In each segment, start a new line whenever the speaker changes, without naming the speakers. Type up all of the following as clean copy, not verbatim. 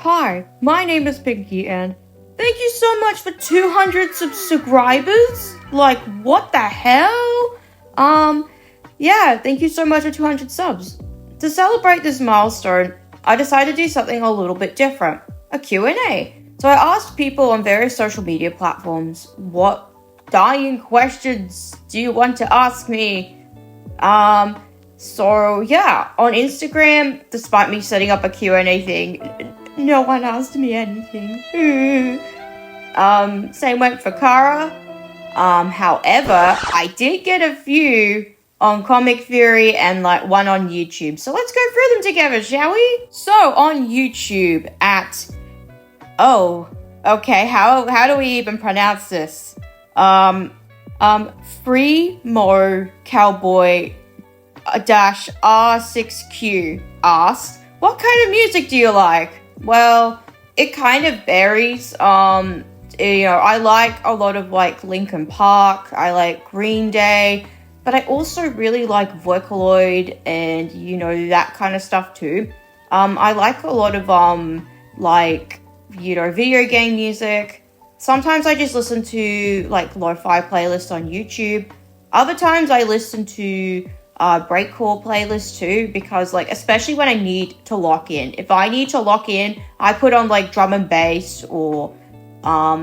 Hi, my name is Pinky, and thank you so much for 200 subscribers. Like, what the hell? Yeah, thank you so much for 200 subs. To celebrate this milestone, I decided to do something a little bit different, a Q&A. So I asked people on various social media platforms, what dying questions do you want to ask me? So yeah, on Instagram, despite me setting up a Q&A thing, no one asked me anything. Same went for Kara. However, I did get a few on Comic Fury and like one on YouTube. So let's go through them together, shall we? So on YouTube at how do we even pronounce this? Free Mo Cowboy -R6Q asked, what kind of music do you like? Well, it kind of varies. I like a lot of like Linkin Park, I like Green Day, but I also really like Vocaloid and that kind of stuff too. I like a lot of video game music. Sometimes I just listen to like lo-fi playlists on YouTube. Other times I listen to breakcore playlists too, because like especially when I need to lock in. If I need to lock in, I put on like drum and bass or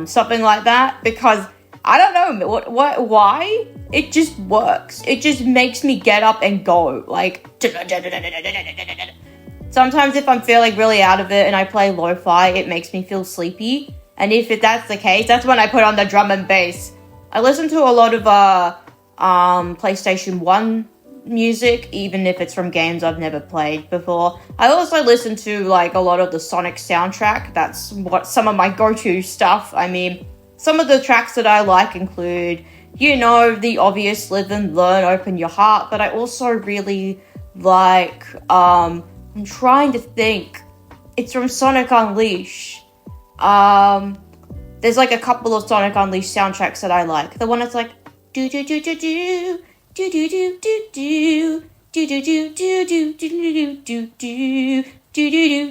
something like that, because I don't know why it just works. It just makes me get up and go. Like sometimes if I'm feeling really out of it and I play lo-fi, it makes me feel sleepy. And if that's the case, that's when I put on the drum and bass. I listen to a lot of PlayStation 1 music, even if it's from games I've never played before. I also listen to like a lot of the Sonic soundtrack. That's what some of my go-to stuff. I mean, some of the tracks that I like include, the obvious Live and Learn, Open Your Heart, but I also really like, I'm trying to think, it's from Sonic Unleashed. There's like a couple of Sonic Unleashed soundtracks that I like. The one that's like, do do do do do. Do do do do do do do do do do do do do do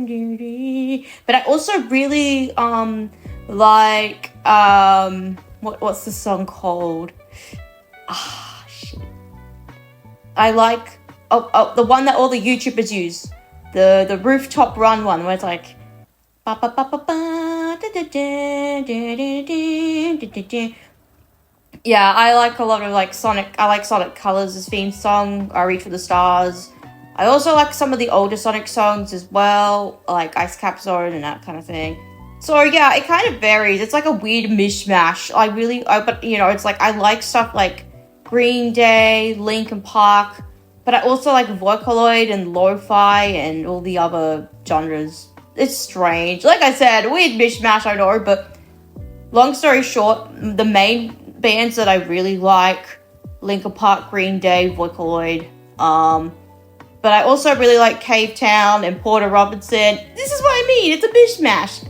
do do. But I also really like what's the song called? Shit. I like the one that all the YouTubers use. The Rooftop Run one, where it's like yeah, I like a lot of like Sonic. I like Sonic Colors' theme song, I Reach for the Stars. I also like some of the older Sonic songs as well, like Ice Cap Zone and that kind of thing. So yeah, it kind of varies. It's like a weird mishmash. But it's like I like stuff like Green Day, Linkin Park, but I also like Vocaloid and lo-fi and all the other genres. It's strange. Like I said, weird mishmash, I know, but long story short, the main bands that I really like, Linkin Park, Green Day, Vocaloid, but I also really like Cave Town and Porter Robinson. This is what I mean, it's a mishmash.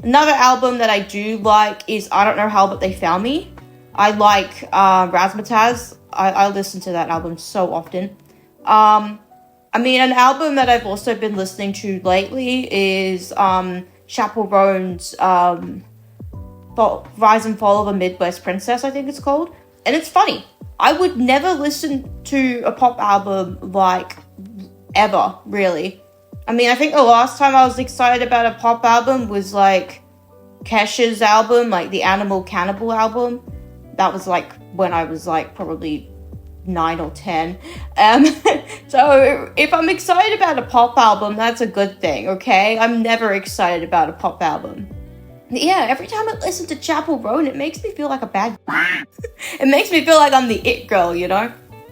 Another album that I do like is I Don't Know How But They Found Me. I like Razzmatazz. I listen to that album so often. An album that I've also been listening to lately is Chappell Roan's Rise and Fall of a Midwest Princess, I think it's called. And it's funny. I would never listen to a pop album like ever, really. I think the last time I was excited about a pop album was like Kesha's album, like the Animal Cannibal album. That was like when I was like probably 9 or 10. So if I'm excited about a pop album, that's a good thing, okay? I'm never excited about a pop album. Yeah, every time I listen to Chappell Roan, it makes me feel like a bad It makes me feel like I'm the it girl,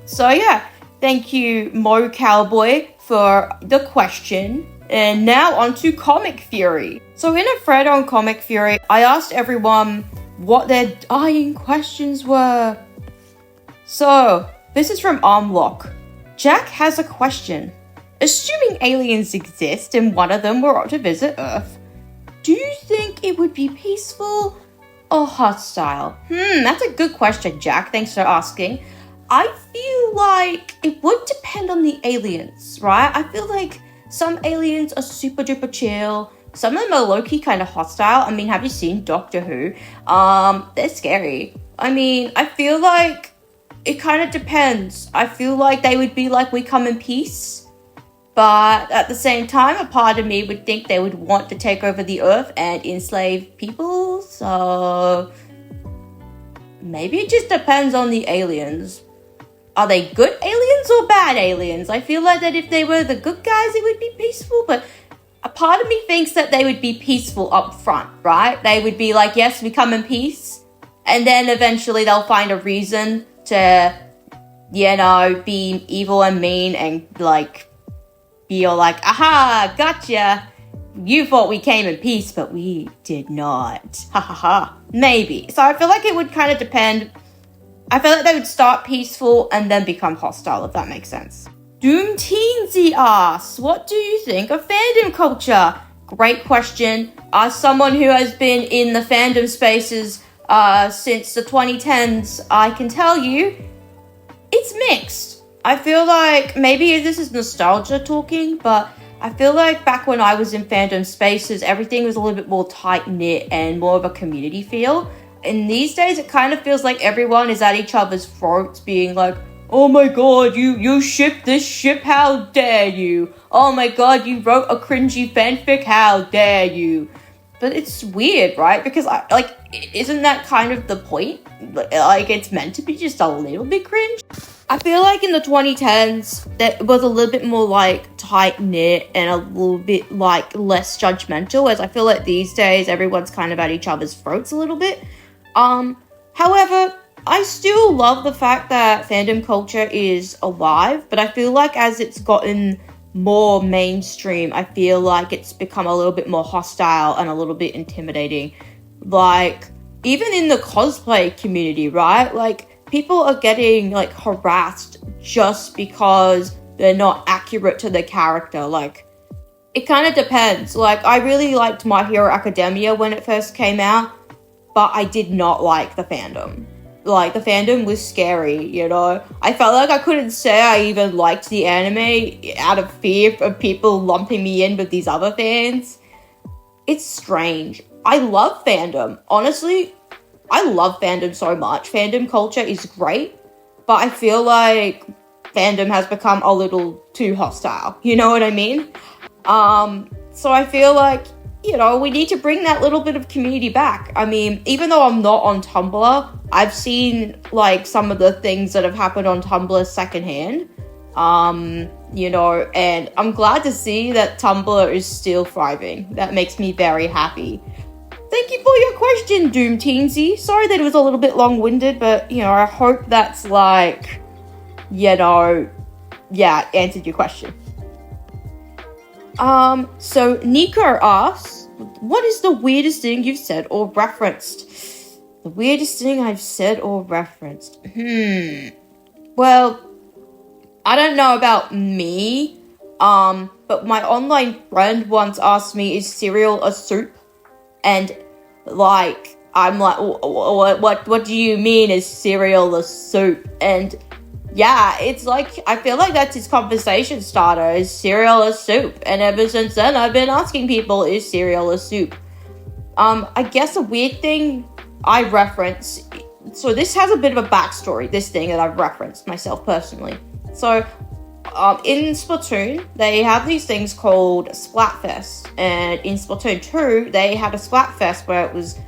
So yeah, thank you, Mo Cowboy, for the question. And now on to Comic Fury. So in a thread on Comic Fury, I asked everyone what their dying questions were. So, this is from Armlock. Jack has a question. Assuming aliens exist and one of them were to visit Earth, do you think it would be peaceful or hostile? That's a good question, Jack. Thanks for asking. I feel like it would depend on the aliens, right? I feel like some aliens are super duper chill. Some of them are low-key kind of hostile. I mean, have you seen Doctor Who? They're scary. I mean, I feel like it kind of depends. I feel like they would be like, we come in peace. But at the same time, a part of me would think they would want to take over the earth and enslave people. So maybe it just depends on the aliens. Are they good aliens or bad aliens? I feel like that if they were the good guys, it would be peaceful, but a part of me thinks that they would be peaceful up front, right? They would be like, yes, we come in peace, and then eventually they'll find a reason to, be evil and mean and, be all like, aha, gotcha. You thought we came in peace, but we did not. Ha ha ha. Maybe. So I feel like it would kind of depend. I feel like they would start peaceful and then become hostile, if that makes sense. Doom Teensy asks, what do you think of fandom culture? Great question. As someone who has been in the fandom spaces since the 2010s, I can tell you, it's mixed. I feel like, maybe this is nostalgia talking, but I feel like back when I was in fandom spaces, everything was a little bit more tight-knit and more of a community feel. And these days, it kind of feels like everyone is at each other's throats being like, oh my god, you shipped this ship, how dare you? Oh my god, you wrote a cringy fanfic, how dare you? But it's weird, right? Because, isn't that kind of the point? Like, it's meant to be just a little bit cringe? I feel like in the 2010s, that was a little bit more, tight-knit and a little bit, less judgmental, as I feel like these days, everyone's kind of at each other's throats a little bit. However, I still love the fact that fandom culture is alive, but I feel like as it's gotten more mainstream, I feel like it's become a little bit more hostile and a little bit intimidating. Even in the cosplay community, right? People are getting, harassed just because they're not accurate to the character. It kind of depends. I really liked My Hero Academia when it first came out, but I did not like the fandom. The fandom was scary, I felt like I couldn't say I even liked the anime out of fear of people lumping me in with these other fans. It's strange. I love fandom. Honestly, I love fandom so much. Fandom culture is great, but I feel like fandom has become a little too hostile. You know what I mean? So I feel like, we need to bring that little bit of community back. I mean, even though I'm not on Tumblr, I've seen, some of the things that have happened on Tumblr secondhand. And I'm glad to see that Tumblr is still thriving. That makes me very happy. Thank you for your question, Doom Teensy. Sorry that it was a little bit long-winded, but, I hope that's, answered your question. So Nico asks, what is the weirdest thing you've said or referenced? The weirdest thing I've said or referenced? Well, I don't know about me, but my online friend once asked me, is cereal a soup? And, I'm like, what do you mean is cereal a soup? And yeah, it's I feel like that's his conversation starter, is cereal a soup? And ever since then, I've been asking people, is cereal a soup? I guess a weird thing I reference, so this has a bit of a backstory, this thing that I've referenced myself personally. So, in Splatoon, they have these things called Splatfest, and in Splatoon 2, they had a Splatfest where it was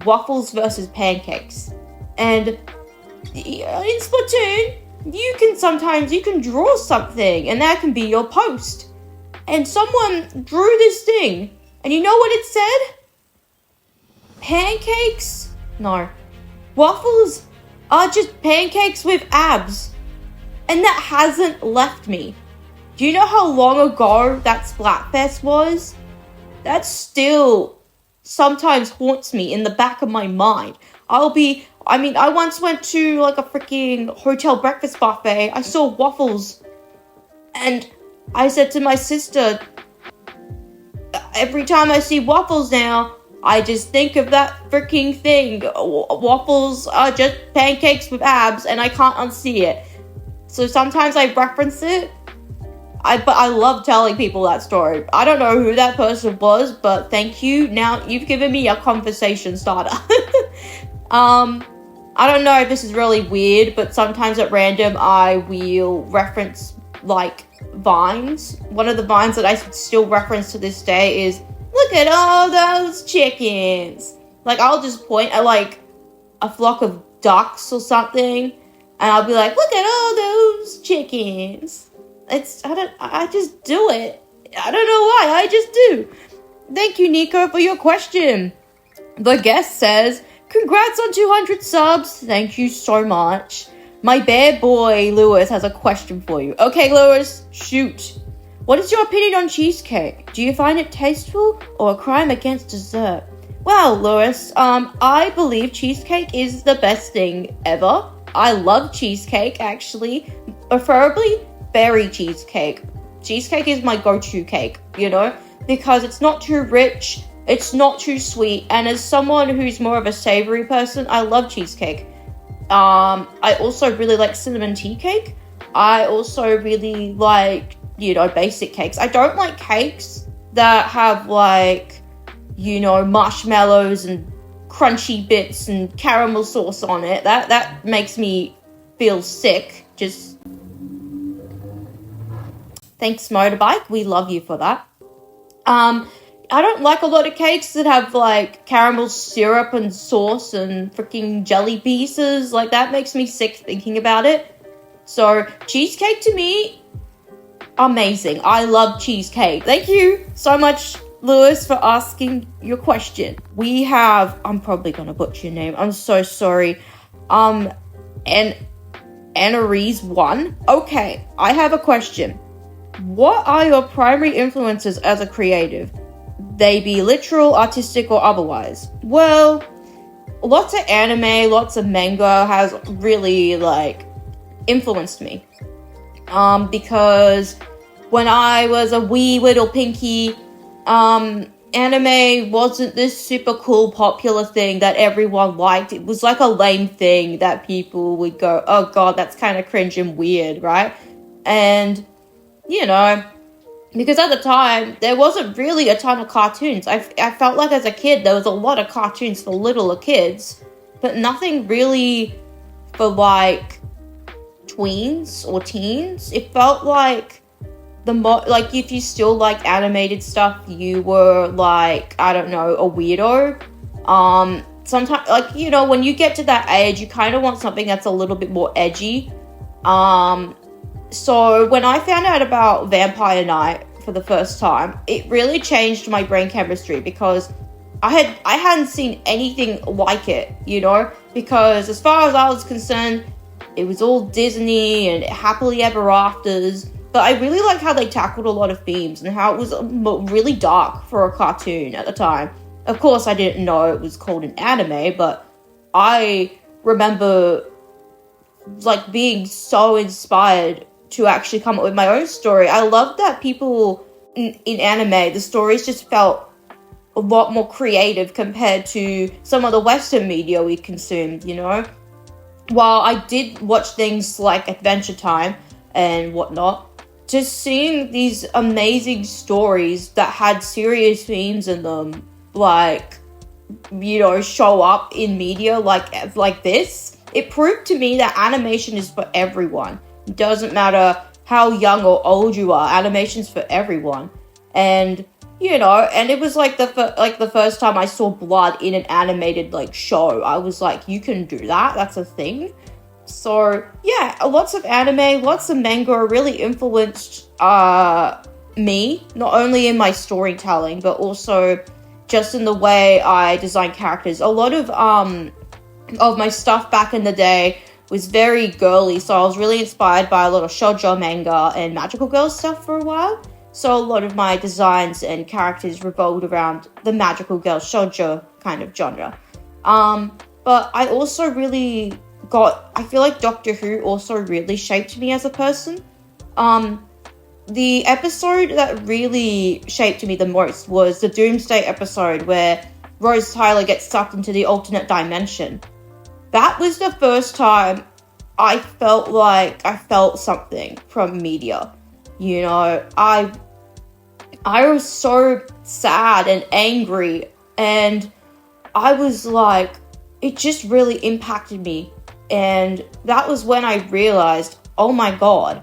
waffles versus pancakes. And in Splatoon, you can draw something, and that can be your post. And someone drew this thing, and you know what it said? Pancakes? No. Waffles are just pancakes with abs. And that hasn't left me. Do you know how long ago that Splatfest was? That still sometimes haunts me in the back of my mind. I once went to a freaking hotel breakfast buffet. I saw waffles. And I said to my sister, every time I see waffles now, I just think of that freaking thing. Waffles are just pancakes with abs, and I can't unsee it. So sometimes I reference it. But I love telling people that story. I don't know who that person was, but thank you. Now you've given me a conversation starter. I don't know if this is really weird, but sometimes at random I will reference, like, vines. One of the vines that I still reference to this day is, look at all those chickens. Like, I'll just point at, like, a flock of ducks or something, and I'll be like, look at all those chickens. I just do it. I don't know why, I just do. Thank you, Nico, for your question. The guest says, congrats on 200 subs. Thank you so much. My bear boy, Lewis, has a question for you. Okay, Lewis, shoot. What is your opinion on cheesecake? Do you find it tasteful or a crime against dessert? Well, Lewis, I believe cheesecake is the best thing ever. I love cheesecake, actually. Preferably berry cheesecake. Cheesecake is my go-to cake, you know, because it's not too rich, it's not too sweet, and as someone who's more of a savory person, I love cheesecake. I also really like cinnamon tea cake. I also really like, you know, basic cakes. I don't like cakes that have, like, you know, marshmallows and crunchy bits and caramel sauce on it. That makes me feel sick. Just thanks, Motorbike. We love you for that. I don't like a lot of cakes that have, like, caramel syrup and sauce and freaking jelly pieces. Like, that makes me sick thinking about it. So, cheesecake to me, amazing. I love cheesecake. Thank you so much, Lewis, for asking your question. We have, I'm probably going to butcher your name. I'm so sorry. And Annaries 1. Okay, I have a question. What are your primary influences as a creative? They be literal, artistic, or otherwise? Well, lots of anime, lots of manga has really, like, influenced me. Because when I was a wee little Pinky, anime wasn't this super cool, popular thing that everyone liked. It was like a lame thing that people would go, oh god, that's kind of cringe and weird, right? And, you know, because at the time, there wasn't really a ton of cartoons. I felt like as a kid, there was a lot of cartoons for littler kids, but nothing really for, like, tweens or teens. It felt like like, if you still like animated stuff, you were, like, I don't know, a weirdo. Sometimes, like, you know, when you get to that age, you kind of want something that's a little bit more edgy. So when I found out about Vampire Night for the first time, it really changed my brain chemistry, because I hadn't seen anything like it, you know, because as far as I was concerned, it was all Disney and happily ever afters. But I really like how they tackled a lot of themes and how it was really dark for a cartoon at the time. Of course, I didn't know it was called an anime, but I remember, like, being so inspired to actually come up with my own story. I love that people in anime, the stories just felt a lot more creative compared to some of the Western media we consumed, you know? While I did watch things like Adventure Time and whatnot, just seeing these amazing stories that had serious themes in them, like, you know, show up in media like this, it proved to me that animation is for everyone. It doesn't matter how young or old you are, animation's for everyone. And, you know, and it was like the first time I saw blood in an animated, like, show. I was like, you can do that? That's a thing? So, yeah, lots of anime, lots of manga really influenced me, not only in my storytelling, but also just in the way I design characters. A lot of my stuff back in the day was very girly, so I was really inspired by a lot of shoujo manga and magical girl stuff for a while. So a lot of my designs and characters revolved around the magical girl shoujo kind of genre. But I also really I feel like Doctor Who also really shaped me as a person. The episode that really shaped me the most was the Doomsday episode, where Rose Tyler gets sucked into the alternate dimension. That was the first time I felt like I felt something from media. You know, I was so sad and angry, and I was like, it just really impacted me. And that was when I realized, oh my god,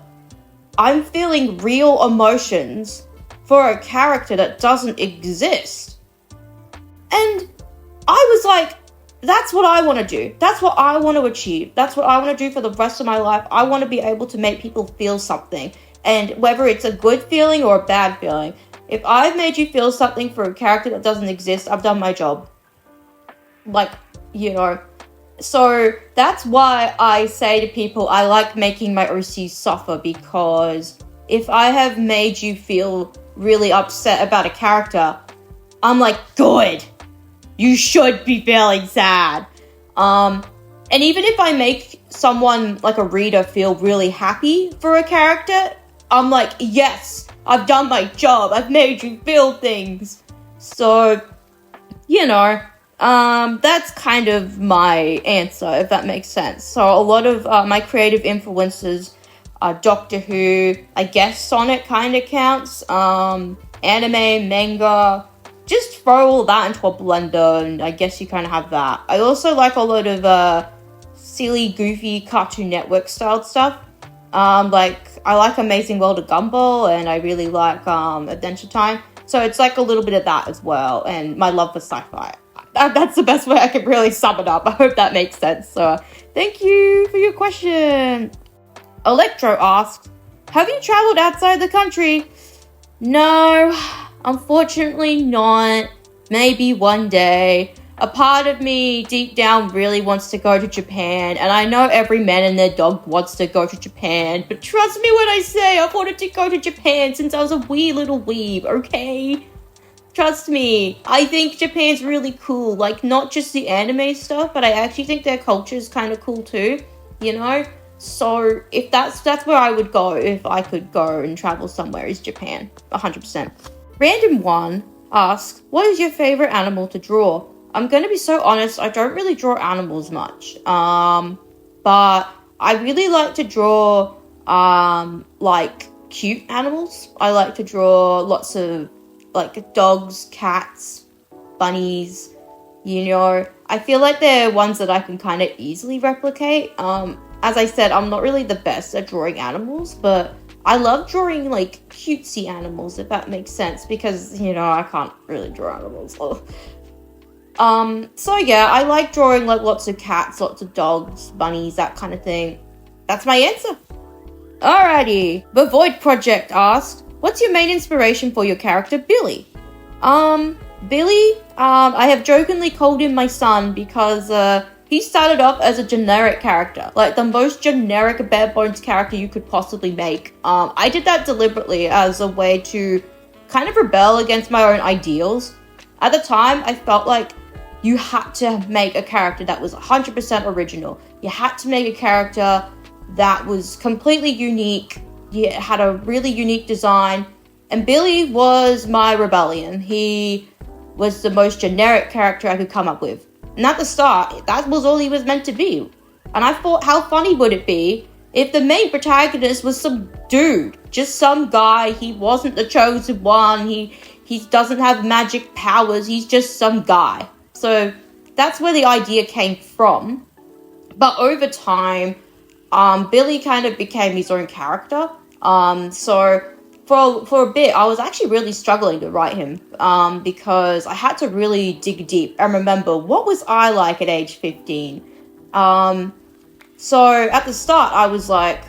I'm feeling real emotions for a character that doesn't exist. And I was like, that's what I want to do. That's what I want to achieve. That's what I want to do for the rest of my life. I want to be able to make people feel something. And whether it's a good feeling or a bad feeling, if I've made you feel something for a character that doesn't exist, I've done my job. Like, you know. So that's why I say to people, I like making my OCs suffer, because if I have made you feel really upset about a character, I'm like, good. You should be feeling sad. And even if I make someone, like a reader, feel really happy for a character, I'm like, yes, I've done my job. I've made you feel things. So, you know, that's kind of my answer, if that makes sense. So a lot of my creative influences are Doctor Who, I guess Sonic kind of counts, anime, manga. Just throw all that into a blender, and I guess you kind of have that. I also like a lot of silly, goofy Cartoon Network style stuff. Like, I like Amazing World of Gumball, and I really like Adventure Time. So it's like a little bit of that as well, and my love for sci-fi. That's the best way I can really sum it up. I hope that makes sense. So thank you for your question. Electro asks, have you traveled outside the country? No. Unfortunately not. Maybe one day. A part of me deep down really wants to go to Japan, and I know every man and their dog wants to go to Japan, but trust me when I say I've wanted to go to Japan since I was a wee little weeb, okay? Trust me. I think Japan's really cool. Like, not just the anime stuff, but I actually think their culture is kind of cool too, you know? So if that's where I would go if I could go and travel somewhere, is Japan. 100%. Random One asks, what is your favorite animal to draw? I'm going to be so honest, I don't really draw animals much. But I really like to draw, like, cute animals. I like to draw lots of, like, dogs, cats, bunnies, you know. I feel like they're ones that I can kind of easily replicate. As I said, I'm not really the best at drawing animals, but I love drawing, like, cutesy animals, if that makes sense, because, you know, I can't really draw animals. So yeah, I like drawing, like, lots of cats, lots of dogs, bunnies, that kind of thing. That's my answer. Alrighty. The Void Project asked, what's your main inspiration for your character, Billy? Billy, I have jokingly called him my son because, he started off as a generic character, like the most generic bare bones character you could possibly make. I did that deliberately as a way to kind of rebel against my own ideals. At the time, I felt like you had to make a character that was 100% original. You had to make a character that was completely unique. You had a really unique design. And Billy was my rebellion. He was the most generic character I could come up with. And at the start, that was all he was meant to be. And I thought, how funny would it be if the main protagonist was some dude, just some guy. He wasn't the chosen one. He doesn't have magic powers. He's just some guy. So that's where the idea came from. But over time, Billy kind of became his own character. So for a bit, I was actually really struggling to write him because I had to really dig deep and remember, what was I like at age 15? So at the start, I was like,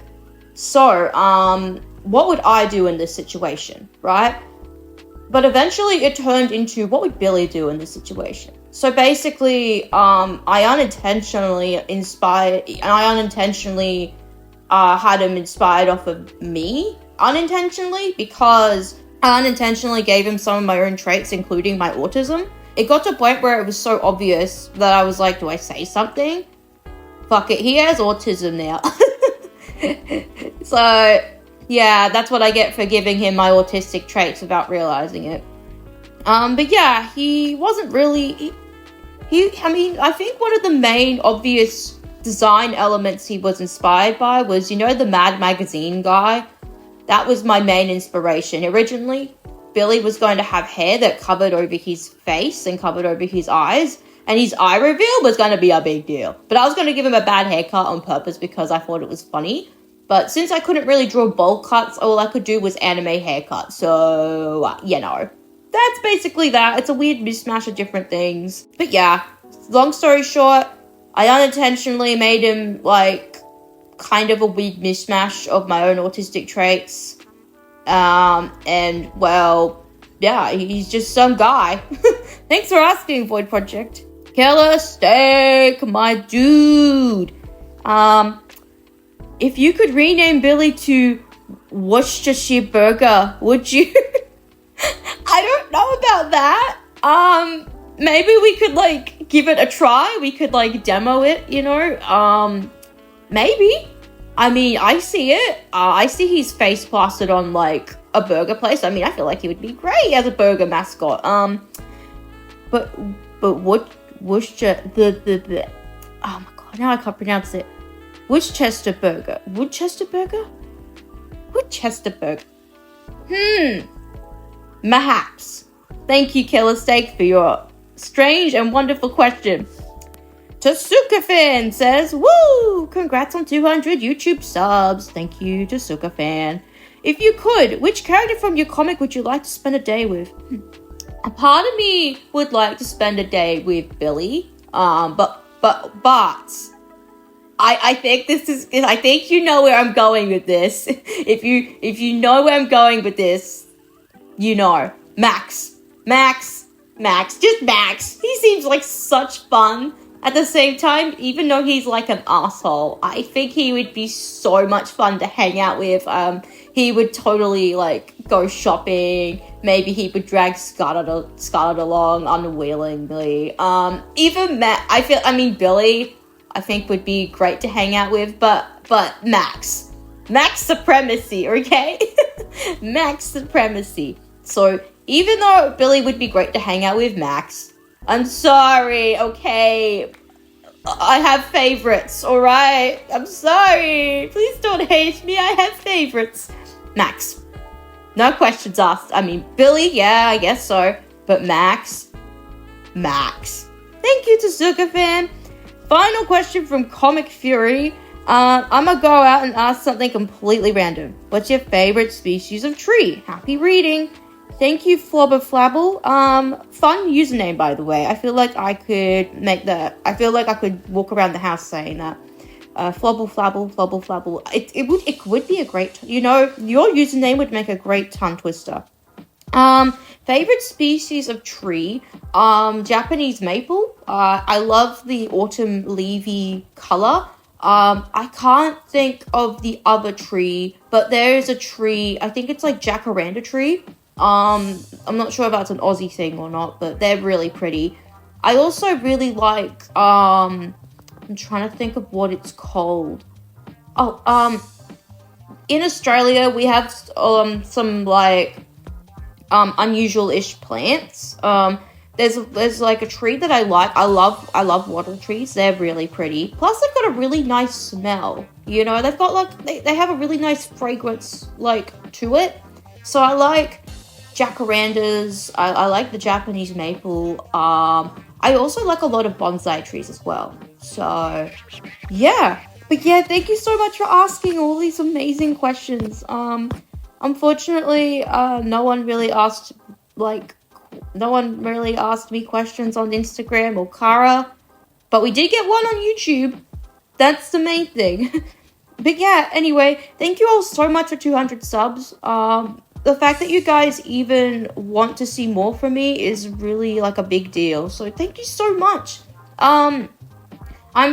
what would I do in this situation, right? But eventually it turned into, what would Billy do in this situation? So basically, I unintentionally had him inspired off of me, unintentionally, because I unintentionally gave him some of my own traits, including my autism. It got to a point where it was so obvious that I was like, do I say something? Fuck it, he has autism now. So, yeah, that's what I get for giving him my autistic traits without realizing it. But yeah, he wasn't really, I mean, I think one of the main obvious design elements he was inspired by was, you know, the Mad Magazine guy? That was my main inspiration. Originally, Billy was going to have hair that covered over his face and covered over his eyes, and his eye reveal was going to be a big deal. But I was going to give him a bad haircut on purpose because I thought it was funny. But since I couldn't really draw bowl cuts, all I could do was anime haircut. So, you know, that's basically that. It's a weird mismatch of different things. But yeah, long story short, I unintentionally made him, like, kind of a weird mismatch of my own autistic traits. And, well, yeah, he's just some guy. Thanks for asking, Void Project. Killer Steak, my dude. If you could rename Billy to Worcestershire Burger, would you? I don't know about that. Maybe we could, like, give it a try. We could, like, demo it, you know? Maybe. I mean, I see it. I see his face plastered on, like, a burger place. I mean, I feel like he would be great as a burger mascot. But what, Worcester, oh my god, now I can't pronounce it. Worcester Burger. Perhaps. Thank you, Killer Steak, for your strange and wonderful question. Tasuka Fan says, woo! Congrats on 200 YouTube subs. Thank you, Tasuka Fan. If you could, which character from your comic would you like to spend a day with? A part of me would like to spend a day with Billy. But I think you know where I'm going with this. If you know where I'm going with this, you know. Max. Just Max. He seems like such fun. At the same time, even though he's like an asshole, I think he would be so much fun to hang out with. He would totally like go shopping. Maybe he would drag Scarlett along unwillingly. Billy, I think would be great to hang out with, but Max supremacy, okay? Max supremacy. So even though Billy would be great to hang out with, Max, I'm sorry, okay? I have favorites, alright? I'm sorry. Please don't hate me. I have favorites. Max. No questions asked. I mean, Billy, yeah, I guess so. But Max. Thank you, Tasuka Fan. Final question from Comic Fury. I'm gonna go out and ask something completely random. What's your favorite species of tree? Happy reading. Thank you, Flobber Flabble. Fun username, by the way. I feel like I could make that. I feel like I could walk around the house saying that. Flobble Flabble. It would be a great, you know, your username would make a great tongue twister. Favorite species of tree? Japanese maple. I love the autumn leafy color. I can't think of the other tree, but there is a tree, I think it's like jacaranda tree. I'm not sure if that's an Aussie thing or not, but they're really pretty. I also really like, I'm trying to think of what it's called. In Australia, we have, some, like, unusual-ish plants. There's like a tree that I like. I love wattle trees. They're really pretty. Plus, they've got a really nice smell. You know, they've got, like, they have a really nice fragrance, like, to it. So I like jacarandas. I like the Japanese maple. I also like a lot of bonsai trees as well. So, yeah. But yeah, thank you so much for asking all these amazing questions. Unfortunately, no one really asked me questions on Instagram or Kara. But we did get one on YouTube. That's the main thing. But yeah, anyway, thank you all so much for 200 subs. The fact that you guys even want to see more from me is really like a big deal. So thank you so much. I'm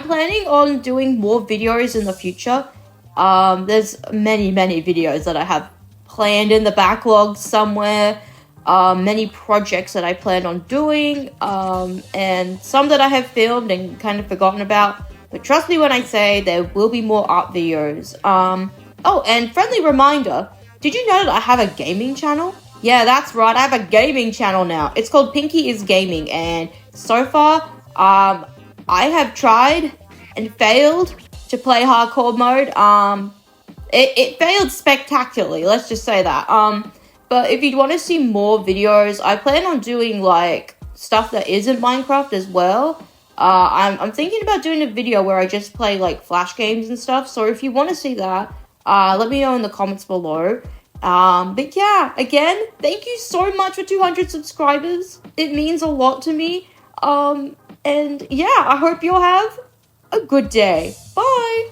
planning on doing more videos in the future. There's many videos that I have planned in the backlog somewhere. Many projects that I plan on doing. And some that I have filmed and kind of forgotten about. But trust me when I say there will be more art videos. Oh, and friendly reminder. Did you know that I have a gaming channel? Yeah, that's right. I have a gaming channel now. It's called Pinky is Gaming, and so far, I have tried and failed to play hardcore mode. It failed spectacularly. Let's just say that. But if you want to see more videos, I plan on doing like stuff that isn't Minecraft as well. I'm thinking about doing a video where I just play like Flash games and stuff. So if you want to see that, let me know in the comments below. But yeah, again, thank you so much for 200 subscribers. It means a lot to me. And yeah, I hope you'll have a good day. Bye!